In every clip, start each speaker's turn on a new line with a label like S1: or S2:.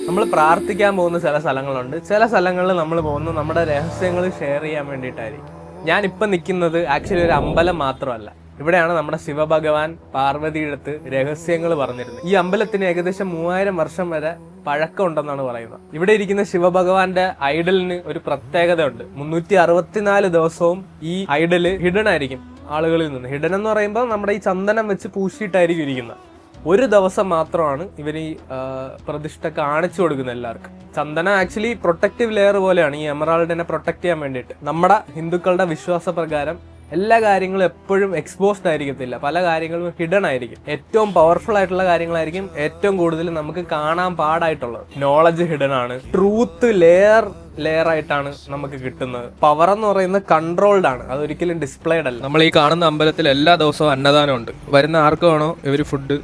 S1: നമ്മൾ പ്രാർത്ഥിക്കാൻ പോകുന്ന ചില സ്ഥലങ്ങളുണ്ട്. ചില സ്ഥലങ്ങളിൽ നമ്മൾ പോകുന്നത് നമ്മുടെ രഹസ്യങ്ങൾ ഷെയർ ചെയ്യാൻ വേണ്ടിയിട്ടായിരിക്കും. ഞാനിപ്പം നിൽക്കുന്നത് ആക്ച്വലി ഒരു അമ്പലം മാത്രമല്ല. ഇവിടെയാണ് നമ്മുടെ ശിവഭഗവാൻ പാർവതിയുടെ അടുത്ത് രഹസ്യങ്ങൾ പറഞ്ഞിരുന്നത്. ഈ അമ്പലത്തിന് ഏകദേശം 3000 വർഷം വരെ പഴക്കം ഉണ്ടെന്നാണ് പറയുന്നത്. ഇവിടെ ഇരിക്കുന്ന ശിവഭഗവാന്റെ ഐഡലിന് ഒരു പ്രത്യേകത ഉണ്ട്. 364 ദിവസവും ഈ ഐഡല് ഹിഡൻ ആയിരിക്കും ആളുകളിൽ നിന്ന്. ഹിഡൻ എന്ന് പറയുമ്പോൾ നമ്മുടെ ഈ ചന്ദനം വെച്ച് പൂശിയിട്ടായിരിക്കും ഇരിക്കുന്നത്. ഒരു ദിവസം മാത്രമാണ് ഇവർ ഈ പ്രതിഷ്ഠ കാണിച്ചു കൊടുക്കുന്നത് എല്ലാവർക്കും. ചന്ദനം ആക്ച്വലി പ്രൊട്ടക്റ്റീവ് ലെയർ പോലെയാണ് ഈ എമറാൾഡിനെ പ്രൊട്ടക്ട് ചെയ്യാൻ വേണ്ടിയിട്ട്. നമ്മുടെ ഹിന്ദുക്കളുടെ വിശ്വാസപ്രകാരം എല്ലാ കാര്യങ്ങളും എപ്പോഴും എക്സ്പോസ്ഡ് ആയിരിക്കത്തില്ല. പല കാര്യങ്ങളും ഹിഡൻ ആയിരിക്കും. ഏറ്റവും പവർഫുൾ ആയിട്ടുള്ള കാര്യങ്ങളായിരിക്കും ഏറ്റവും കൂടുതൽ നമുക്ക് കാണാൻ പാടായിട്ടുള്ളത്. നോളജ് ഹിഡൻ ആണ്. ട്രൂത്ത് ലെയർ ആയിട്ടാണ് നമുക്ക് കിട്ടുന്നത്. പവർ എന്ന് പറയുന്നത് കൺട്രോൾഡ് ആണ്, അതൊരിക്കലും ഡിസ്പ്ലേഡ് അല്ല. നമ്മൾ ഈ കാണുന്ന അമ്പലത്തിൽ എല്ലാ ദിവസവും അന്നദാനം ഉണ്ട്. വരുന്ന ആർക്ക് വേണോ ഇവർ ഫുഡ്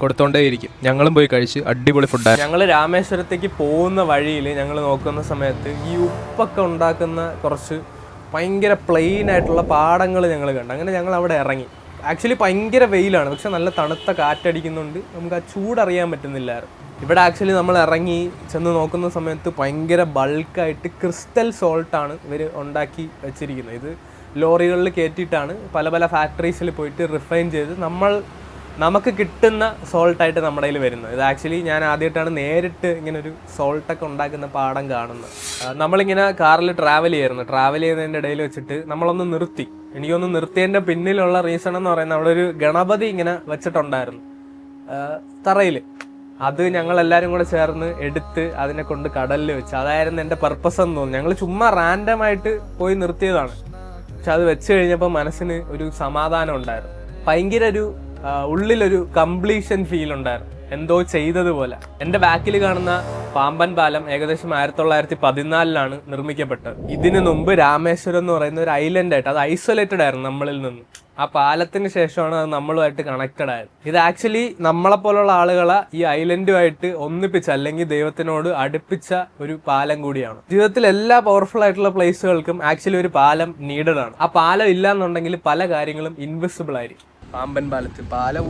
S1: കൊടുത്തോണ്ടേയിരിക്കും. ഞങ്ങളും പോയി കഴിച്ച് അടിപൊളി ഫുഡാണ്. ഞങ്ങൾ രാമേശ്വരത്തേക്ക് പോകുന്ന വഴിയിൽ ഞങ്ങൾ നോക്കുന്ന സമയത്ത് ഈ ഉപ്പൊക്കെ ഉണ്ടാക്കുന്ന കുറച്ച് ഭയങ്കര പ്ലെയിൻ ആയിട്ടുള്ള പാടങ്ങൾ ഞങ്ങൾ കണ്ടു. അങ്ങനെ ഞങ്ങൾ അവിടെ ഇറങ്ങി. ആക്ച്വലി ഭയങ്കര വെയിലാണ്, പക്ഷെ നല്ല തണുത്ത കാറ്റടിക്കുന്നുണ്ട്. നമുക്ക് ആ ചൂടറിയാൻ പറ്റുന്നില്ലായിരുന്നു. ഇവിടെ ആക്ച്വലി നമ്മൾ ഇറങ്ങി ചെന്ന് നോക്കുന്ന സമയത്ത് ഭയങ്കര ബൾക്കായിട്ട് ക്രിസ്റ്റൽ സോൾട്ടാണ് ഇവർ ഉണ്ടാക്കി വെച്ചിരിക്കുന്നത്. ഇത് ലോറികളിൽ കയറ്റിയിട്ടാണ് പല പല ഫാക്ടറീസിൽ പോയിട്ട് റിഫൈൻ ചെയ്ത് നമുക്ക് കിട്ടുന്ന സോൾട്ടായിട്ട് നമ്മുടെ കയ്യിൽ വരുന്നത്. ഇത് ആക്ച്വലി ഞാൻ ആദ്യമായിട്ടാണ് നേരിട്ട് ഇങ്ങനെ ഒരു സോൾട്ടൊക്കെ ഉണ്ടാക്കുന്ന പാടം കാണുന്നത്. നമ്മളിങ്ങനെ കാറിൽ ട്രാവൽ ചെയ്യുന്നതിൻ്റെ ഇടയിൽ വെച്ചിട്ട് നമ്മളൊന്ന് നിർത്തി. എനിക്കൊന്ന് നിർത്തിയതിൻ്റെ പിന്നിലുള്ള റീസൺ എന്ന് പറയുന്നത് അവിടെ ഒരു ഗണപതി ഇങ്ങനെ വെച്ചിട്ടുണ്ടായിരുന്നു തറയിൽ. അത് ഞങ്ങൾ എല്ലാവരും കൂടെ ചേർന്ന് എടുത്ത് അതിനെ കൊണ്ട് കടലിൽ വെച്ച്. അതായിരുന്നു എൻ്റെ പർപ്പസ് എന്ന് തോന്നുന്നു. ഞങ്ങൾ ചുമ്മാ റാൻഡമായിട്ട് പോയി നിർത്തിയതാണ്. പക്ഷെ അത് വെച്ച് കഴിഞ്ഞപ്പോൾ മനസ്സിന് ഒരു സമാധാനം ഉണ്ടായിരുന്നു. ഭയങ്കര ഒരു ഉള്ളിലൊരു കംപ്ലീഷൻ ഫീൽ ഉണ്ടായിരുന്നു, എന്തോ ചെയ്തതുപോലെ. എൻ്റെ ബാക്കിൽ കാണുന്ന പാമ്പൻ പാലം ഏകദേശം 1914 നിർമ്മിക്കപ്പെട്ടത്. ഇതിനു മുമ്പ് രാമേശ്വരം എന്ന് പറയുന്ന ഒരു ഐലൻഡായിട്ട്, അത് ഐസൊലേറ്റഡ് ആയിരുന്നു നമ്മളിൽ നിന്ന്. ആ പാലത്തിന് ശേഷമാണ് അത് നമ്മളുമായിട്ട് കണക്റ്റഡ് ആയത്. ഇത് ആക്ച്വലി നമ്മളെപ്പോലുള്ള ആളുകളെ ഈ ഐലൻഡുമായിട്ട് ഒന്നിപ്പിച്ച, അല്ലെങ്കിൽ ദൈവത്തിനോട് അടുപ്പിച്ച ഒരു പാലം കൂടിയാണ്. ജീവിതത്തിൽ എല്ലാ പവർഫുൾ ആയിട്ടുള്ള പ്ലേസുകൾക്കും ആക്ച്വലി ഒരു പാലം നീഡഡ് ആണ്. ആ പാലം ഇല്ല എന്നുണ്ടെങ്കിൽ പല കാര്യങ്ങളും ഇൻവിസിബിൾ ആയിരിക്കും. പാമ്പൻ പാലത്തിൽ പാലം.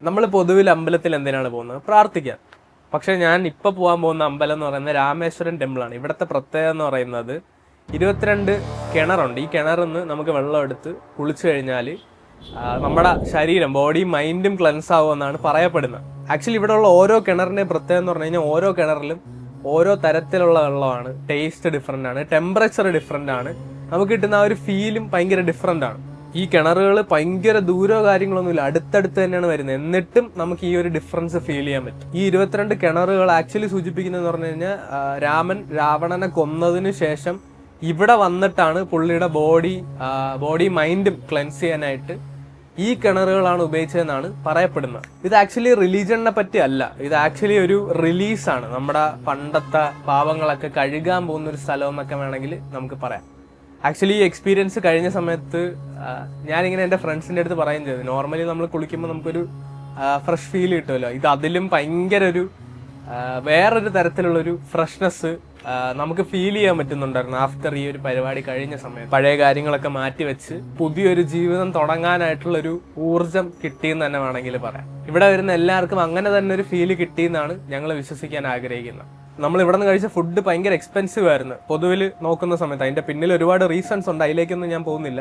S1: നമ്മൾ പൊതുവിൽ അമ്പലത്തിൽ എന്തിനാണ് പോകുന്നത്? പ്രാർത്ഥിക്കാൻ. പക്ഷെ ഞാൻ ഇപ്പൊ പോകാൻ പോകുന്ന അമ്പലം എന്ന് പറയുന്നത് രാമേശ്വരൻ ടെമ്പിളാണ്. ഇവിടുത്തെ പ്രത്യേകത എന്ന് പറയുന്നത് 22 കിണറുണ്ട്. ഈ കിണറിൽ നിന്ന് നമുക്ക് വെള്ളം എടുത്ത് കുളിച്ചു കഴിഞ്ഞാൽ നമ്മുടെ ശരീരം, ബോഡിയും മൈൻഡും ക്ലെൻസ് ആവുമെന്നാണ് പറയപ്പെടുന്നത്. ആക്ച്വലി ഇവിടെയുള്ള ഓരോ കിണറിന്റെ പ്രത്യേകത എന്ന് പറഞ്ഞു കഴിഞ്ഞാൽ ഓരോ കിണറിലും ഓരോ തരത്തിലുള്ള വെള്ളമാണ്. ടേസ്റ്റ് ഡിഫറെൻ്റ് ആണ്, ടെമ്പറേച്ചർ ഡിഫറെൻ്റ് ആണ്, നമുക്ക് കിട്ടുന്ന ആ ഒരു ഫീലും ഭയങ്കര ഡിഫറെൻ്റ് ആണ്. ഈ കിണറുകൾ ഭയങ്കര ദൂരോ കാര്യങ്ങളൊന്നുമില്ല, അടുത്തടുത്ത് തന്നെയാണ് വരുന്നത്. എന്നിട്ടും നമുക്ക് ഈ ഒരു ഡിഫറൻസ് ഫീൽ ചെയ്യാൻ പറ്റും. ഈ 22 കിണറുകൾ ആക്ച്വലി സൂചിപ്പിക്കുന്നതെന്ന് പറഞ്ഞു കഴിഞ്ഞാൽ രാമൻ രാവണനെ കൊന്നതിന് ശേഷം ഇവിടെ വന്നിട്ടാണ് പുള്ളിയുടെ ബോഡി മൈൻഡും ക്ലെൻസ് ചെയ്യാനായിട്ട് ഈ കിണറുകളാണ് ഉപയോഗിച്ചതെന്നാണ് പറയപ്പെടുന്നത്. ഇത് ആക്ച്വലി റിലീജിയനെ പറ്റി അല്ല, ഇത് ആക്ച്വലി ഒരു റിലീസാണ്. നമ്മുടെ പണ്ടത്തെ പാവങ്ങളൊക്കെ കഴുകാൻ പോകുന്ന ഒരു സ്ഥലം എന്നൊക്കെ വേണമെങ്കിൽ നമുക്ക് പറയാം. ആക്ച്വലി ഈ എക്സ്പീരിയൻസ് കഴിഞ്ഞ സമയത്ത് ഞാനിങ്ങനെ എൻ്റെ ഫ്രണ്ട്സിൻ്റെ അടുത്ത് പറയുകയും ചെയ്തു. നോർമലി നമ്മൾ കുളിക്കുമ്പോൾ നമുക്കൊരു ഫ്രഷ് ഫീൽ കിട്ടുമല്ലോ. ഇത് അതിലും ഭയങ്കര ഒരു വേറൊരു തരത്തിലുള്ളൊരു ഫ്രഷ്നെസ് നമുക്ക് ഫീൽ ചെയ്യാൻ പറ്റുന്നുണ്ടായിരുന്നു ആഫ്റ്റർ ഈ ഒരു പരിപാടി കഴിഞ്ഞ സമയത്ത്. പഴയ കാര്യങ്ങളൊക്കെ മാറ്റി വെച്ച് പുതിയൊരു ജീവിതം തുടങ്ങാനായിട്ടുള്ളൊരു ഊർജം കിട്ടിയെന്ന് തന്നെ വേണമെങ്കിൽ പറയാം. ഇവിടെ വരുന്ന എല്ലാവർക്കും അങ്ങനെ തന്നെ ഒരു ഫീല് കിട്ടിയെന്നാണ് ഞങ്ങൾ വിശ്വസിക്കാൻ ആഗ്രഹിക്കുന്നത്. നമ്മൾ ഇവിടെ നിന്ന് കഴിച്ച ഫുഡ് ഭയങ്കര എക്സ്പെൻസീവ് ആയിരുന്നു പൊതുവിൽ നോക്കുന്ന സമയത്ത്. അതിൻ്റെ പിന്നിൽ ഒരുപാട് റീസൺസ് ഉണ്ട്, അതിലേക്കൊന്നും ഞാൻ പോകുന്നില്ല.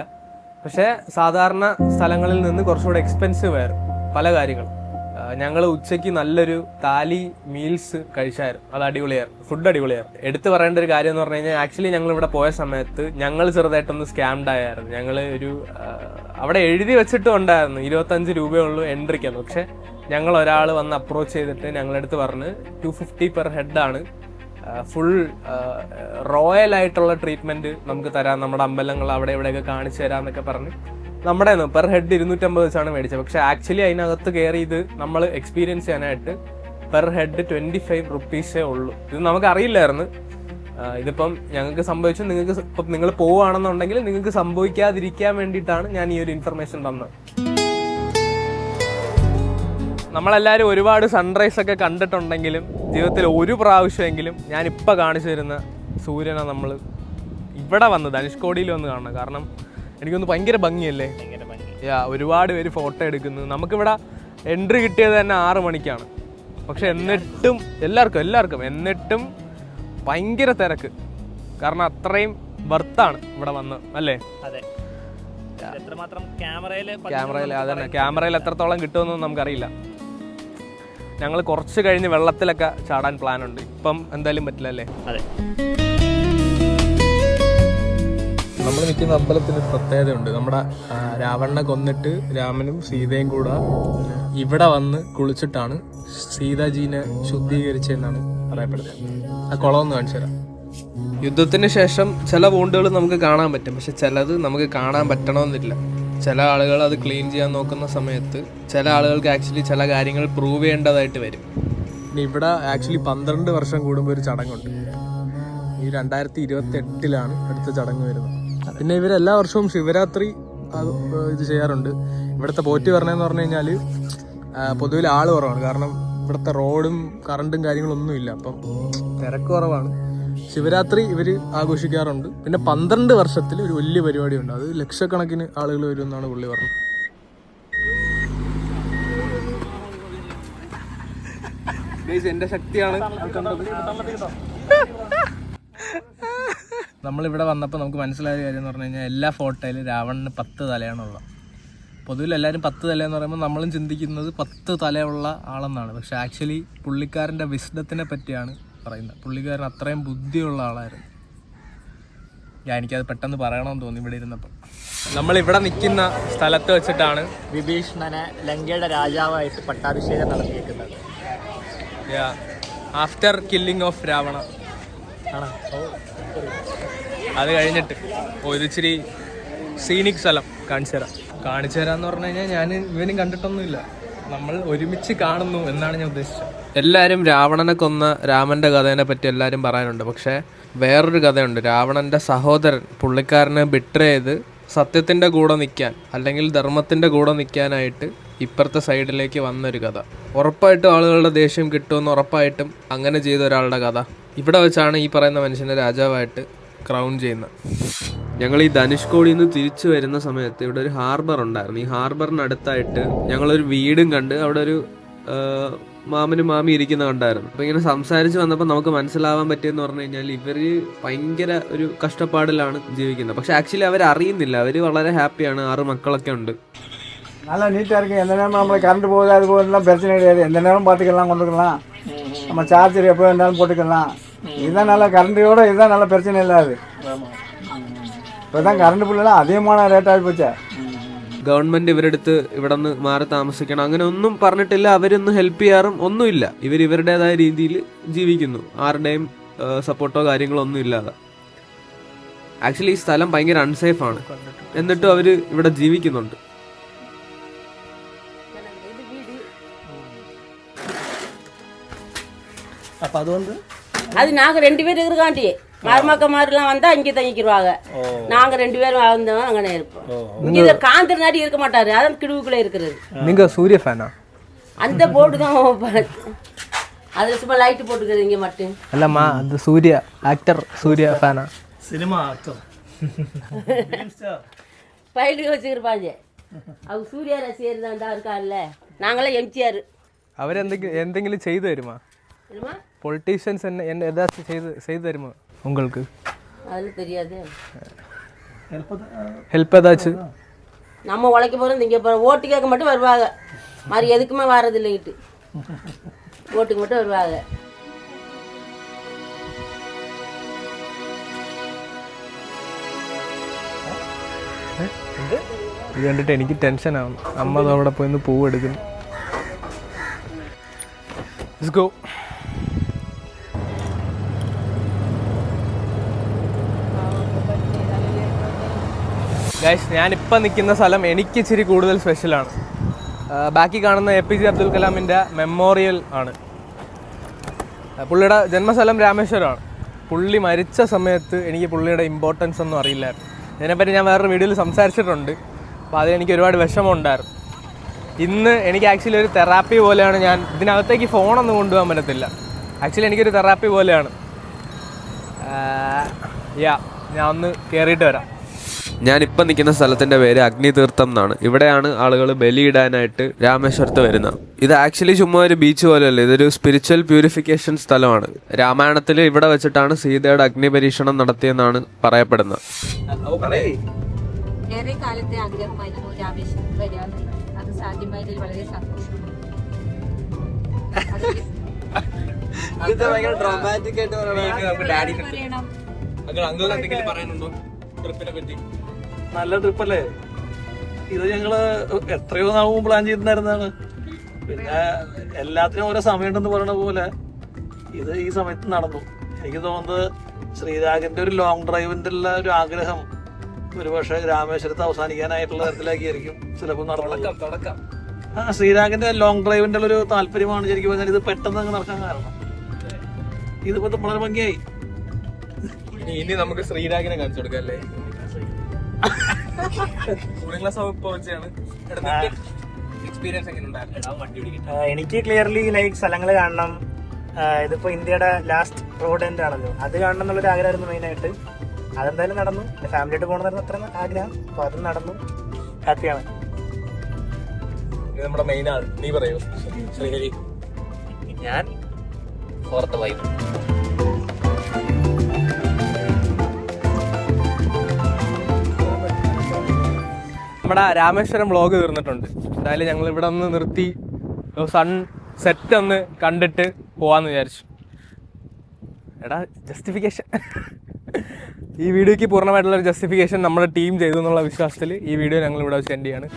S1: പക്ഷേ സാധാരണ സ്ഥലങ്ങളിൽ നിന്ന് കുറച്ചുകൂടെ എക്സ്പെൻസീവ് ആയിരുന്നു പല കാര്യങ്ങളും. ഞങ്ങൾ ഉച്ചയ്ക്ക് നല്ലൊരു താലി മീൽസ് കഴിച്ചായിരുന്നു. അത് അടിപൊളിയായിരുന്നു, ഫുഡ് അടിപൊളിയായിരുന്നു. എടുത്തു പറയേണ്ട ഒരു കാര്യം എന്ന് പറഞ്ഞു കഴിഞ്ഞാൽ ആക്ച്വലി ഞങ്ങൾ ഇവിടെ പോയ സമയത്ത് ഞങ്ങൾ ചെറുതായിട്ടൊന്ന് സ്കാംഡ് ആയിരുന്നു. ഞങ്ങൾ അവിടെ എഴുതി വെച്ചിട്ടും ഉണ്ടായിരുന്നു 25 രൂപയുള്ളൂ എൻട്രിക്കാന്ന്. പക്ഷെ ഞങ്ങൾ ഒരാൾ വന്ന് അപ്രോച്ച് ചെയ്തിട്ട് ഞങ്ങളടുത്ത് പറഞ്ഞ് 250 പെർ ഹെഡാണ്, ഫുൾ റോയൽ ആയിട്ടുള്ള ട്രീറ്റ്മെന്റ് നമുക്ക് തരാം, നമ്മുടെ അമ്പലങ്ങൾ അവിടെ ഇവിടെയൊക്കെ കാണിച്ചു തരാമെന്നൊക്കെ പറഞ്ഞ് നമ്മുടെ പെർ ഹെഡ് 250 വെച്ചാണ് മേടിച്ചത്. പക്ഷെ ആക്ച്വലി അതിനകത്ത് കയറി ഇത് നമ്മൾ എക്സ്പീരിയൻസ് ചെയ്യാനായിട്ട് പെർ ഹെഡ് 25 റുപ്പീസേ ഉള്ളൂ. ഇത് നമുക്ക് അറിയില്ലായിരുന്നു. ഇതിപ്പം ഞങ്ങൾക്ക് സംഭവിച്ചു, ഇപ്പം നിങ്ങൾ പോവുകയാണെന്നുണ്ടെങ്കിൽ നിങ്ങൾക്ക് സംഭവിക്കാതിരിക്കാൻ വേണ്ടിയിട്ടാണ് ഞാൻ ഈ ഒരു ഇൻഫർമേഷൻ തന്നത്. നമ്മളെല്ലാവരും ഒരുപാട് സൺറൈസ് ഒക്കെ കണ്ടിട്ടുണ്ടെങ്കിലും ജീവിതത്തിൽ ഒരു പ്രാവശ്യമെങ്കിലും ഞാനിപ്പോൾ കാണിച്ചു തരുന്ന സൂര്യനെ നമ്മൾ ഇവിടെ വന്ന് ധനുഷ്കോടിയിൽ വന്ന് കാണണം. കാരണം എനിക്കൊന്ന് ഭയങ്കര ഭംഗിയല്ലേ, ഒരുപാട് പേര് ഫോട്ടോ എടുക്കുന്നു. നമുക്കിവിടെ എൻട്രി കിട്ടിയത് തന്നെ 6 മണിക്കാണ്. പക്ഷെ എന്നിട്ടും എല്ലാവർക്കും ഭയങ്കര തിരക്ക്. കാരണം അത്രയും വർത്താണ് ഇവിടെ വന്ന് അല്ലേ? ക്യാമറയിൽ എത്രത്തോളം കിട്ടുമെന്നൊന്നും നമുക്കറിയില്ല. ഞങ്ങൾ കുറച്ച് കഴിഞ്ഞ് വെള്ളത്തിലൊക്കെ ചാടാൻ പ്ലാനുണ്ട്. ഇപ്പം എന്തായാലും പറ്റില്ല അല്ലേ? നമ്മൾ നിൽക്കുന്ന അമ്പലത്തിന് പ്രത്യേകതയുണ്ട്. നമ്മുടെ രാവണനെ കൊന്നിട്ട് രാമനും സീതയും കൂടെ ഇവിടെ വന്ന് കുളിച്ചിട്ടാണ് സീതാജീനെ ശുദ്ധീകരിച്ചതെന്നാണ് പറയപ്പെടുന്നത്. ആ കുളം ഒന്ന് കാണിച്ചു തരാം. യുദ്ധത്തിന് ശേഷം ചില വൂണ്ടുകൾ നമുക്ക് കാണാൻ പറ്റും, പക്ഷെ ചിലത് നമുക്ക് കാണാൻ പറ്റണമെന്നില്ല. ചില ആളുകൾ അത് ക്ലീൻ ചെയ്യാൻ നോക്കുന്ന സമയത്ത് ചില ആളുകൾക്ക് ആക്ച്വലി ചില കാര്യങ്ങൾ പ്രൂവ് ചെയ്യേണ്ടതായിട്ട് വരും. പിന്നെ ഇവിടെ ആക്ച്വലി 12 വർഷം കൂടുമ്പോൾ ഒരു ചടങ്ങുണ്ട്. ഈ 2028 അടുത്ത ചടങ്ങ് വരുന്നത്. പിന്നെ ഇവരെല്ലാ വർഷവും ശിവരാത്രി ഇത് ചെയ്യാറുണ്ട്. ഇവിടുത്തെ പോറ്റി പറഞ്ഞതെന്ന് പറഞ്ഞു കഴിഞ്ഞാൽ പൊതുവിൽ ആൾ കുറവാണ്. കാരണം ഇവിടുത്തെ റോഡും കറണ്ടും കാര്യങ്ങളൊന്നുമില്ല, അപ്പം തിരക്ക് കുറവാണ്. ശിവരാത്രി ഇവർ ആഘോഷിക്കാറുണ്ട്. പിന്നെ 12 വർഷത്തിൽ ഒരു വലിയ പരിപാടിയുണ്ട്. അത് ലക്ഷക്കണക്കിന് ആളുകൾ വരും എന്നാണ് പുള്ളി പറഞ്ഞത്. എന്റെ ശക്തിയാണ്. നമ്മളിവിടെ വന്നപ്പോൾ നമുക്ക് മനസ്സിലായ കാര്യം എന്ന് പറഞ്ഞു കഴിഞ്ഞാൽ എല്ലാ ഫോട്ടോയിലും രാവണന് 10 തലയാണുള്ളത്. പൊതുവിൽ എല്ലാവരും 10 തലയെന്ന് പറയുമ്പോൾ നമ്മളും ചിന്തിക്കുന്നത് 10 തലയുള്ള ആളെന്നാണ്. പക്ഷെ ആക്ച്വലി പുള്ളിക്കാരൻ്റെ വിസ്ഡത്തിനെ പറ്റിയാണ് പറയുന്നത്. പുള്ളിക്കാരൻ അത്രയും ബുദ്ധിയുള്ള ആളായിരുന്നു. എനിക്കത് പെട്ടെന്ന് പറയണമെന്ന് തോന്നി ഇവിടെ ഇരുന്നപ്പോൾ. നമ്മളിവിടെ നിൽക്കുന്ന സ്ഥലത്ത് വെച്ചിട്ടാണ്
S2: വിഭീഷണനെ ലങ്കയുടെ രാജാവായിട്ട് പട്ടാഭിഷേകം നടത്തിയിരിക്കുന്നത്.
S1: ആഫ്റ്റർ കില്ലിംഗ് ഓഫ് രാവണ അത് കഴിഞ്ഞിട്ട് ഇച്ചിരി സീനിക് സ്ഥലം കാണിച്ചു തരാന്ന് പറഞ്ഞു കഴിഞ്ഞാൽ ഞാൻ ഇവനും കണ്ടിട്ടൊന്നുമില്ല. നമ്മൾ ഒരുമിച്ച് കാണുന്നു എന്നാണ് ഞാൻ ഉദ്ദേശിച്ചത്. എല്ലാവരും രാവണനെ കൊന്ന രാമന്റെ കഥേനെ പറ്റി എല്ലാവരും പറയാനുണ്ട്. പക്ഷേ വേറൊരു കഥയുണ്ട്. രാവണന്റെ സഹോദരൻ പുള്ളിക്കാരനെ ബിട്രേ ചെയ്ത് സത്യത്തിന്റെ കൂടെ നിൽക്കാൻ അല്ലെങ്കിൽ ധർമ്മത്തിന്റെ കൂടെ നിൽക്കാനായിട്ട് ഇപ്പുറത്തെ സൈഡിലേക്ക് വന്നൊരു കഥ. ഉറപ്പായിട്ടും ആളുകളുടെ ദേഷ്യം കിട്ടുമെന്ന് ഉറപ്പായിട്ടും അങ്ങനെ ചെയ്ത ഒരാളുടെ കഥ. ഇവിടെ വെച്ചാണ് ഈ പറയുന്ന മനുഷ്യനെ രാജാവായിട്ട് ക്രൗൺ ചെയ്യുന്നത്. ഞങ്ങൾ ഈ ധനുഷ്കോടിയിൽ നിന്ന് തിരിച്ചു വരുന്ന സമയത്ത് ഇവിടെ ഒരു ഹാർബർ ഉണ്ടായിരുന്നു. ഈ ഹാർബറിനടുത്തായിട്ട് ഞങ്ങളൊരു വീടും കണ്ട് അവിടെ ഒരു മാമനും മാമി ഇരിക്കുന്ന കണ്ടായിരുന്നു. അപ്പോൾ ഇങ്ങനെ സംസാരിച്ച് വന്നപ്പോൾ നമുക്ക് മനസ്സിലാവാൻ പറ്റിയെന്ന് പറഞ്ഞു കഴിഞ്ഞാൽ ഇവർ ഭയങ്കര ഒരു കഷ്ടപ്പാടിലാണ് ജീവിക്കുന്നത്. പക്ഷെ ആക്ച്വലി അവർ അറിയുന്നില്ല. അവർ വളരെ ഹാപ്പിയാണ്. 6 മക്കളൊക്കെ ഉണ്ട്.
S3: நல்லா நீட்டாக இருக்குது. எந்த நேரம் நம்மளுக்கு கரண்ட் போகுது அது போகுதுலாம் பிரச்சனை கிடையாது. எந்த நேரம் பார்த்துக்கலாம் கொண்டுக்கலாம். நம்ம சார்ஜர் எப்போ வேணாலும் போட்டுக்கலாம். இதுதான் நல்லா கரண்ட்டோட இதுதான் நல்ல பிரச்சனை இல்லாது. இப்போ தான் கரண்ட் பில்லாம் அதிகமான ரேட் ஆகி போச்சா.
S1: ഗവൺമെന്റ് ഇവരെടുത്ത് ഇവിടെ നിന്ന് മാറി താമസിക്കണം അങ്ങനെ ഒന്നും പറഞ്ഞിട്ടില്ല. അവരൊന്നും ഹെൽപ്പ് ചെയ്യാറും ഒന്നുമില്ല. ഇവരുടേതായ രീതിയിൽ ജീവിക്കുന്നു. ആരുടെയും സപ്പോർട്ടോ കാര്യങ്ങളോ ഒന്നും ഇല്ലാതെ. ആക്ച്വലി ഈ സ്ഥലം ഭയങ്കര അൺസേഫ് ആണ്. എന്നിട്ടും അവർ ഇവിടെ ജീവിക്കുന്നുണ്ട്.
S2: அப்போ அது வந்து
S4: அது நாங்கள் 2 பேர் இருக்கிறாண்டி மருமக்க மாதிரிலாம் வந்தால் இங்கே தங்கிக்கிடுவாங்க. நாங்கள் 2 பேரும் வந்தோம் அங்கே இருப்போம். இங்கே காந்திர நாடி இருக்க மாட்டாரு. அதான் கிடுவுக்குள்ளே இருக்கிறது.
S1: நீங்கள் சூரிய ஃபேனா?
S4: அந்த போட்டு தான் அதில் சும்மா லைட்டு போட்டுக்கிறது இங்கே மட்டும்.
S1: இல்லைம்மா அந்த சூர்யா ஆக்டர் சூர்யா ஃபேனா?
S2: சினிமா ஆக்டர்
S4: பயிலுக்கு வச்சுக்கிருப்பாங்க. அவங்க சூர்யா ரசிகர் தான் இருக்கார்ல. நாங்களாம் எம்ஜிஆர்.
S1: അവരെന്തെങ്കിലും ചെയ്തു തരുമോ? പൊളിറ്റീഷ്യൻസ് ഏതാச்சும் ചെയ്തു തരുമോ உங்களுக்கு?
S4: அதில் தெரியாது.
S1: ஹெல்ப் ஏதாச்சும்?
S4: நம்ம உழைக்க போகிறோம் இங்கே போகிறோம். ஓட்டு கேட்க மட்டும் வருவாங்க. மாதிரி எதுக்குமே வர்றதில்லைட்டு ஓட்டுக்கு மட்டும் வருவாங்க.
S1: ഇത് കണ്ടിട്ട് എനിക്ക് ടെൻഷനാവും. അമ്മ അവിടെ പോയി പൂവ് എടുക്കുന്നു. Let's go. ഗൈസ്, ഞാനിപ്പോൾ നിൽക്കുന്ന സ്ഥലം എനിക്ക് ഇച്ചിരി കൂടുതൽ സ്പെഷ്യലാണ്. ബാക്കി കാണുന്ന APJ അബ്ദുൽ കലാമിൻ്റെ മെമ്മോറിയൽ ആണ്. പുള്ളിയുടെ ജന്മസ്ഥലം രാമേശ്വരമാണ്. പുള്ളി മരിച്ച സമയത്ത് എനിക്ക് പുള്ളിയുടെ ഇമ്പോർട്ടൻസ് ഒന്നും അറിയില്ലായിരുന്നു. ഇതിനെപ്പറ്റി ഞാൻ വേറൊരു വീഡിയോയിൽ സംസാരിച്ചിട്ടുണ്ട്. അപ്പോൾ അതിലെനിക്ക് ഒരുപാട് വിഷമമുണ്ടായിരുന്നു. ഇന്ന് എനിക്ക് ആക്ച്വലി ഒരു തെറാപ്പി പോലെയാണ്. ഞാൻ ഇതിനകത്തേക്ക് ഫോണൊന്നും കൊണ്ടുപോകാൻ പറ്റത്തില്ല. ആക്ച്വലി എനിക്കൊരു തെറാപ്പി പോലെയാണ്. ഞാൻ ഒന്ന് കയറിയിട്ട് വരാം. ഞാനിപ്പം നിൽക്കുന്ന സ്ഥലത്തിൻ്റെ പേര് അഗ്നിതീർത്ഥം എന്നാണ്. ഇവിടെയാണ് ആളുകൾ ബലിയിടാനായിട്ട് രാമേശ്വരത്ത് വരുന്നത്. ഇത് ആക്ച്വലി ചുമ്മാ ഒരു ബീച്ച് പോലെയല്ല, ഇതൊരു സ്പിരിച്വൽ പ്യൂരിഫിക്കേഷൻ സ്ഥലമാണ്. രാമായണത്തിൽ ഇവിടെ വെച്ചിട്ടാണ് സീതയുടെ അഗ്നിപരീക്ഷണം നടത്തിയെന്നാണ് പറയപ്പെടുന്നത്.
S5: ഏറെ കാലത്തെ ആഗ്രഹമായിരുന്നു രാമേശ്വരത്ത് വരിക. അത് സാധ്യമായതിൽ വളരെ സന്തോഷമുണ്ട്.
S2: നല്ല ട്രിപ്പല്ലേ ഇത്? ഞങ്ങള് എത്രയോ നാൾ മുമ്പ് പ്ലാൻ ചെയ്തിട്ടുണ്ടായിരുന്നതാണ്. പിന്നെ എല്ലാത്തിനും ഓരോ സമയമുണ്ടെന്ന് പറയുന്ന പോലെ ഇത് ഈ സമയത്ത് നടന്നു. എനിക്ക് തോന്നുന്നത് ശ്രീരാഗിന്റെ ഒരു ലോങ് ഡ്രൈവിന്റെ ഉള്ള ഒരു ആഗ്രഹം ഒരുപക്ഷെ രാമേശ്വരത്ത് അവസാനിക്കാനായിട്ടുള്ള തരത്തിലാക്കിയായിരിക്കും ചിലപ്പോൾ നടന്നത്. ശ്രീരാഗിന്റെ ലോങ് ഡ്രൈവിന്റെ ഒരു താല്പര്യമാണ് ശരിക്കും പറഞ്ഞാൽ ഇത് പെട്ടെന്ന് അങ്ങ് നടക്കാൻ കാരണം. ഇതിപ്പോ വളരെ ഭംഗിയായി.
S1: ഇനി നമുക്ക് ശ്രീരാഗിനെ കാണിച്ചു കൊടുക്കാം അല്ലേ?
S2: എനിക്ക് ക്ലിയർലി ലൈക്ക് സ്ഥലങ്ങൾ കാണണം. ഇതിപ്പോ ഇന്ത്യയുടെ ലാസ്റ്റ് റോഡ് എൻഡ് ആണല്ലോ, അത് കാണണം എന്നുള്ളൊരു ആഗ്രഹമായിരുന്നു മെയിനായിട്ട്. അതെന്തായാലും നടന്നു. ഫാമിലിയായിട്ട് പോകണമെന്നായിരുന്നു അത്ര ആഗ്രഹം, അപ്പൊ അതും നടന്നു. ഹാപ്പിയാണ്.
S1: നമ്മുടെ മെയിൻ ആൾ, നീ പറയൂ. ശ്രീഹരി.
S2: ഞാൻ പുറത്ത് പോയി.
S1: നമ്മുടെ രാമേശ്വരം വ്ളോഗ് തീർന്നിട്ടുണ്ട്. എന്തായാലും ഞങ്ങൾ ഇവിടെ ഒന്ന് നിർത്തി സൺ സെറ്റ് ഒന്ന് കണ്ടിട്ട് പോവാന്ന് വിചാരിച്ചു. എടാ ജസ്റ്റിഫിക്കേഷൻ, ഈ വീഡിയോയ്ക്ക് പൂർണ്ണമായിട്ടുള്ള ഒരു ജസ്റ്റിഫിക്കേഷൻ നമ്മുടെ ടീം ചെയ്തു എന്നുള്ള വിശ്വാസത്തിൽ ഈ വീഡിയോ ഞങ്ങൾ ഇവിടെ വെച്ച് എൻഡ് ചെയ്യാണ്.